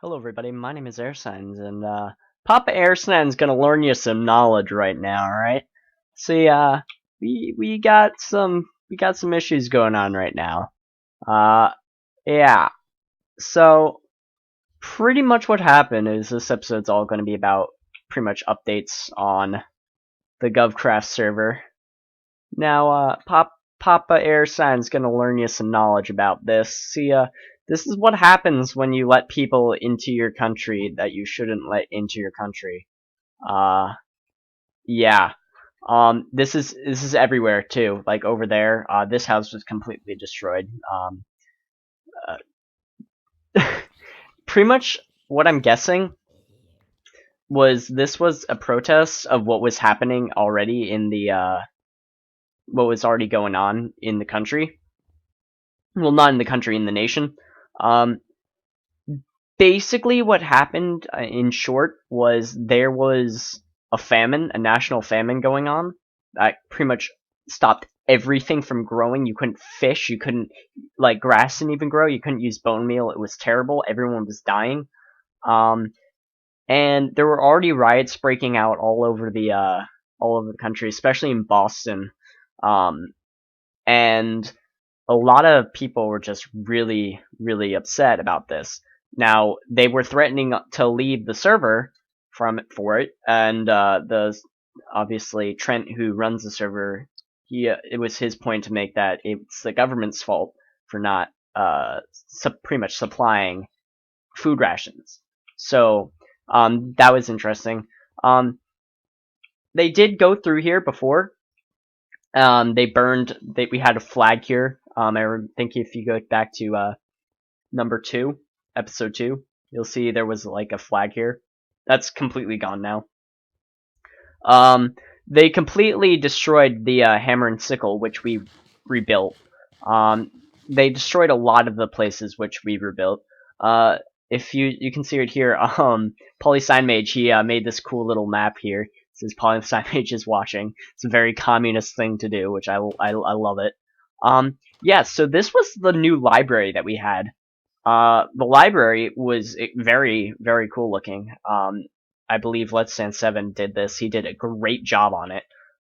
Hello everybody, my name is Airsigns, and Papa Airsigns gonna learn you some knowledge right now, alright? See, we got some issues going on right now. Uh yeah. So pretty much what happened is this episode's all gonna be about pretty much updates on the GovCraft server. Now Papa Airsign's gonna learn you some knowledge about this. See, this is what happens when you let people into your country that you shouldn't let into your country. Uh, yeah. This is everywhere too. Like over there, this house was completely destroyed. Pretty much what I'm guessing was this was a protest of what was happening already in the what was already going on in the country. Well, not in the country, in the nation. Um, Basically, what happened, in short, was there was a famine, a national famine going on that pretty much stopped everything from growing. You couldn't fish, you couldn't, like, grass didn't even grow, you couldn't use bone meal. It was terrible. Everyone was dying. Um, and there were already riots breaking out all over the country, especially in Boston. Um, and a lot of people were just really, really upset about this. Now, they were threatening to leave the server for it, and the obviously Trent, who runs the server, it was his point to make that it's the government's fault for not pretty much supplying food rations. So that was interesting. Um, they did go through here before. They burned. We had a flag here. I think if you go back to number 2, episode 2, you'll see there was like a flag here. That's completely gone now. They completely destroyed the hammer and sickle, which we rebuilt. They destroyed a lot of the places which we rebuilt. If you can see it here, Polysign Mage, he made this cool little map here. It says Polysign Mage is watching. It's a very communist thing to do, which I love it. Yeah, so this was the new library that we had. The library was very, very cool looking. I believe Let's Stand 7 did this. He did a great job on it.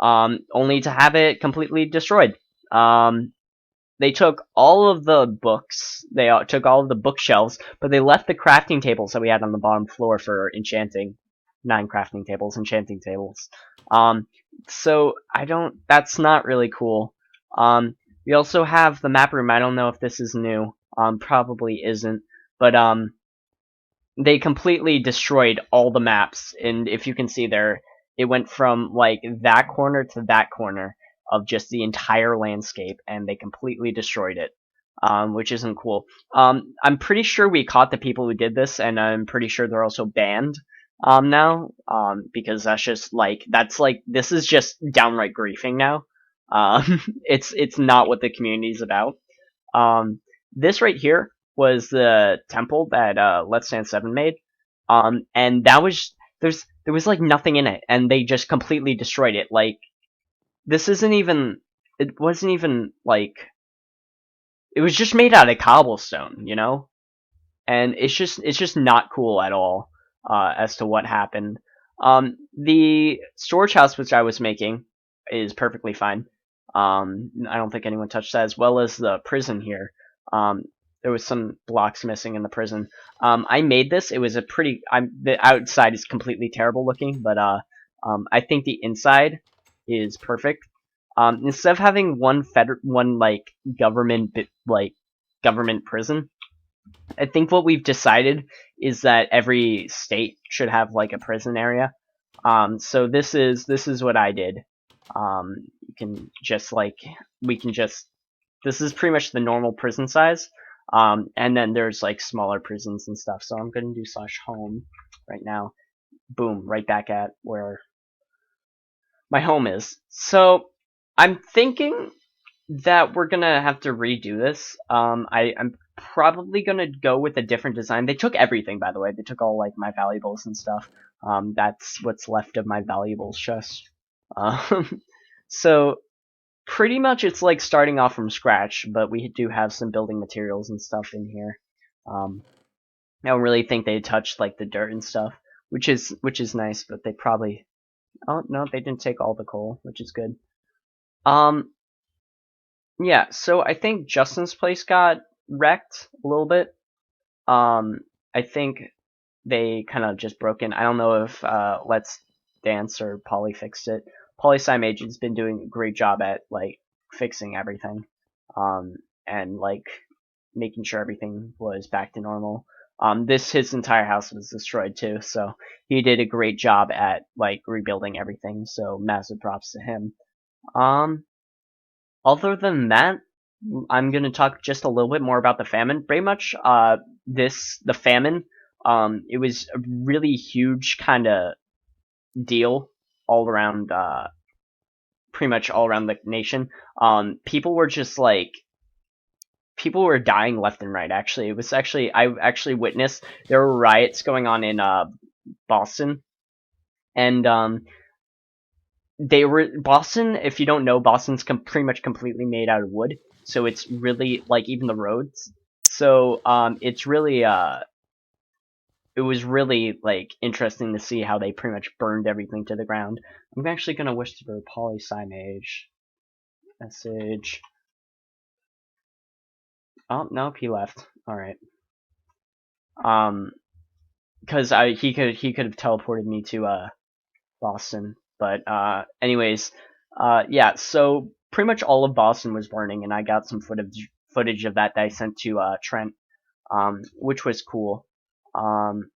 Only to have it completely destroyed. They took all of the books, they took all of the bookshelves, but they left the crafting tables that we had on the bottom floor for enchanting. 9 crafting tables, enchanting tables. So that's not really cool. We also have the map room. I don't know if this is new. Probably isn't. But they completely destroyed all the maps, and if you can see there, it went from like that corner to that corner of just the entire landscape, and they completely destroyed it, which isn't cool. I'm pretty sure we caught the people who did this, and I'm pretty sure they're also banned now, because this is just downright griefing now. It's not what the community's about. This right here was the temple that Let's Stand 7 made. And that was there was like nothing in it, and they just completely destroyed it. Like this isn't even it wasn't even like it was just made out of cobblestone, you know? And it's just not cool at all as to what happened. The storage house which I was making is perfectly fine. I don't think anyone touched that, as well as the prison here. Um, there was some blocks missing in the prison. I made this. It was a pretty. The outside is completely terrible looking, but I think the inside is perfect. Instead of having one like government prison, I think what we've decided is that every state should have like a prison area. So this is what I did. You can just like we can just this is pretty much the normal prison size. And then there's like smaller prisons and stuff. So I'm gonna do /home right now. Boom, right back at where my home is. So I'm thinking that we're gonna have to redo this. I'm probably gonna go with a different design. They took everything, by the way. They took all like my valuables and stuff. That's what's left of my valuables chest. So pretty much it's like starting off from scratch, but we do have some building materials and stuff in here. Um, I don't really think they touched like the dirt and stuff, which is nice. But they probably, oh no, they didn't take all the coal, which is good. Um, yeah. So I think Justin's place got wrecked a little bit. I think they kind of just broke in. I don't know if Let's Dance or Polly fixed it. Polly Agent's been doing a great job at like fixing everything, um, and like making sure everything was back to normal. His entire house was destroyed too, so he did a great job at like rebuilding everything. So massive props to him. Um, Other than that, I'm gonna talk just a little bit more about the famine. Pretty much, the famine, it was a really huge kind of deal all around, pretty much all around the nation. People were just like, people were dying left and right. Actually, I actually witnessed there were riots going on in Boston, and they were Boston. If you don't know, Boston's pretty much completely made out of wood, so it's really like even the roads. So it's really it was really like interesting to see how they pretty much burned everything to the ground. I'm actually gonna wish for polysymage message. Oh nope, he left. All right. Um, because he could have teleported me to Boston, but anyways, yeah. So pretty much all of Boston was burning, and I got some footage of that I sent to Trent, which was cool. Um,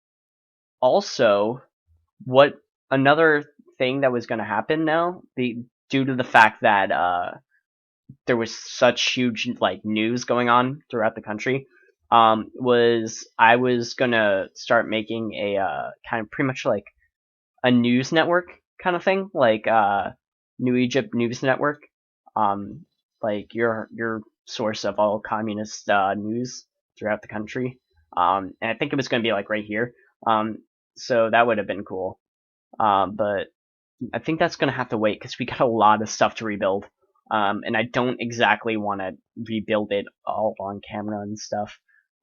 Also, what another thing that was going to happen now, due to the fact that there was such huge like news going on throughout the country, was I was gonna start making a kind of pretty much like a news network kind of thing, like New Egypt News Network, um, like your source of all communist news throughout the country. And I think it was going to be like right here. Um, so that would have been cool. But I think that's going to have to wait because we got a lot of stuff to rebuild. And I don't exactly want to rebuild it all on camera and stuff.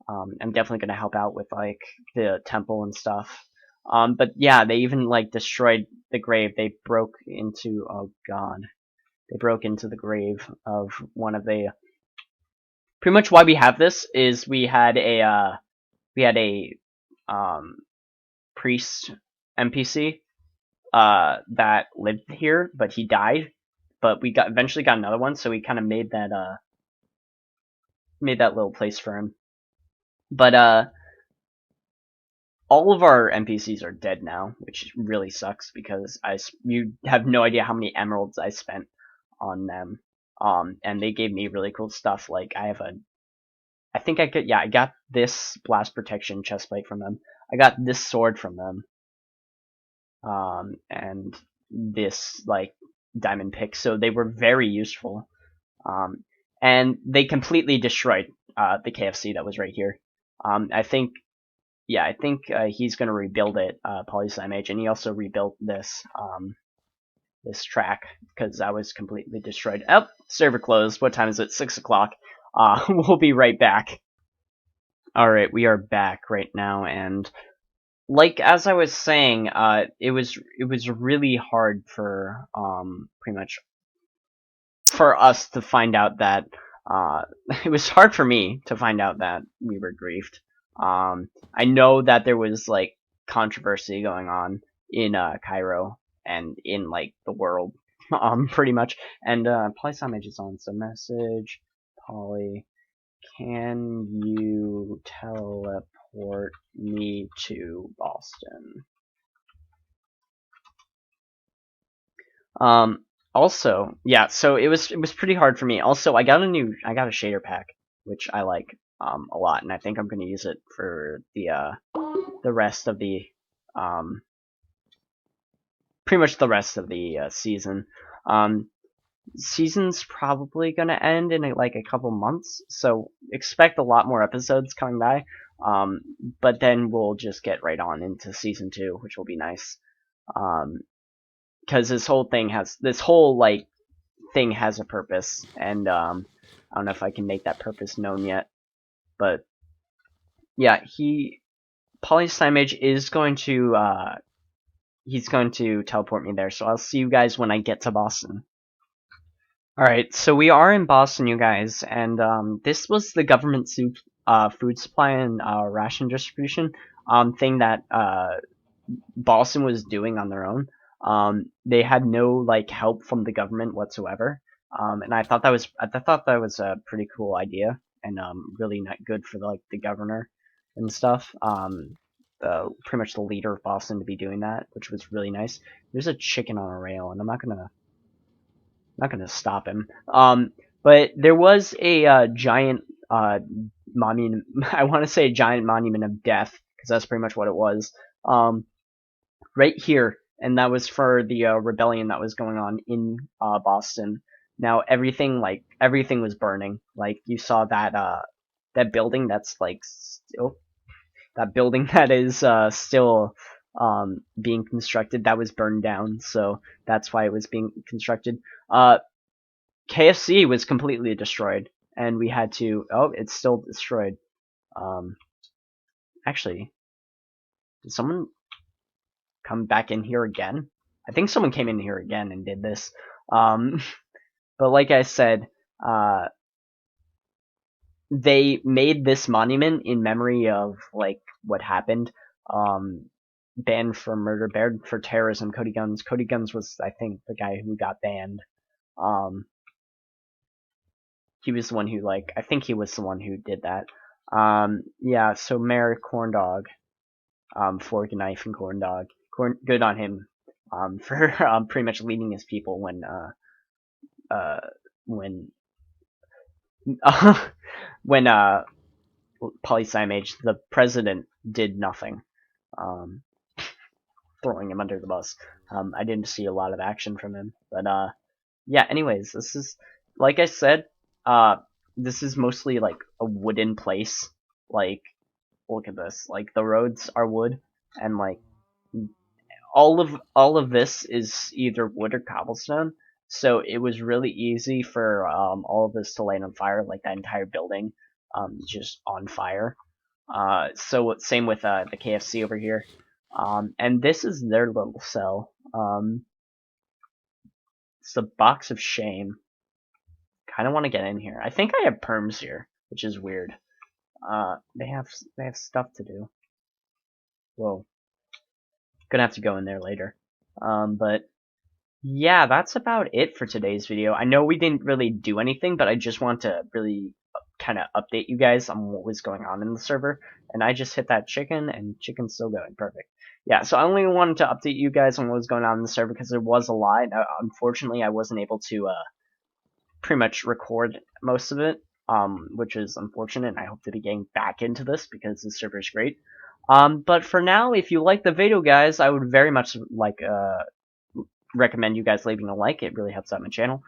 I'm definitely going to help out with like the temple and stuff. But yeah, they even like destroyed the grave. They broke into, oh god, they broke into the grave of one of the. Pretty much why we have this is we had a um, priest NPC that lived here, but he died. But we eventually got another one, so we kind of made that little place for him. But all of our NPCs are dead now, which really sucks because you have no idea how many emeralds I spent on them. And they gave me really cool stuff. Like I think I got this blast protection chestplate from them. I got this sword from them. And this like diamond pick. So they were very useful. Um, and they completely destroyed the KFC that was right here. I think he's gonna rebuild it, Polysime and he also rebuilt this track because that was completely destroyed. Oh, server closed. What time is it? 6 o'clock. We'll be right back. All right, we are back right now, and like as I was saying, it was really hard for pretty much for us to find out that it was hard for me to find out that we were griefed. I know that there was like controversy going on in Cairo and in like the world, pretty much. And Polysomage is on. So message, Poly, can you teleport me to Boston? Um, Also, yeah, so it was pretty hard for me. Also, I got a shader pack, which I like a lot, and I think I'm gonna use it for the rest of the um pretty much the rest of the season. Um, Season's probably gonna end in like a couple months, so expect a lot more episodes coming by. Um, but then we'll just get right on into season 2, which will be nice. Because this whole like thing has a purpose, and I don't know if I can make that purpose known yet, but yeah, Polysimage is going to he's going to teleport me there, so I'll see you guys when I get to Boston. Alright, so we are in Boston, you guys, and this was the government food supply and ration distribution thing that Boston was doing on their own. They had no like help from the government whatsoever, and I thought that was a pretty cool idea and really not good for like the governor and stuff. Pretty much the leader of Boston to be doing that, which was really nice. There's a chicken on a rail, and I'm not gonna stop him. But there was a giant monument. I want to say a giant monument of death because that's pretty much what it was. Right here, and that was for the rebellion that was going on in Boston. Now everything was burning. Like you saw that building that's like still that building that is still being constructed, that was burned down, so that's why it was being constructed. KFC was completely destroyed, and we had to. Oh, it's still destroyed. Actually, did someone come back in here again? I think someone came in here again and did this. But like I said, they made this monument in memory of like what happened. Banned for murder, banned for terrorism. Cody Guns. Cody Guns was, I think, the guy who got banned. He was the one who I think he was the one who did that. Yeah. So Mayor Corn Dog, fork and knife and corn dog. Good on him. For pretty much leading his people when when Polysymage, the president, did nothing. Throwing him under the bus. I didn't see a lot of action from him, but yeah. Anyways, this is like I said. This is mostly like a wooden place. Like, look at this. Like the roads are wood, and like all of this is either wood or cobblestone. So it was really easy for all of this to light on fire, like that entire building, just on fire. So same with the KFC over here. And this is their little cell. It's the box of shame. Kind of want to get in here. I think I have perms here, which is weird. They have stuff to do. Whoa. Gonna have to go in there later. But yeah, that's about it for today's video. I know we didn't really do anything, but I just want to really kind of update you guys on what was going on in the server. And I just hit that chicken, and chicken's still going. Perfect. Yeah, so I only wanted to update you guys on what was going on in the server because there was a lot. Unfortunately, I wasn't able to pretty much record most of it, which is unfortunate. I hope to be getting back into this because the server is great. But for now, if you like the video, guys, I would very much recommend you guys leaving a like. It really helps out my channel.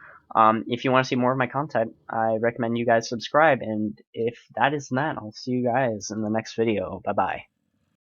If you want to see more of my content, I recommend you guys subscribe. And if that is that, I'll see you guys in the next video. Bye bye.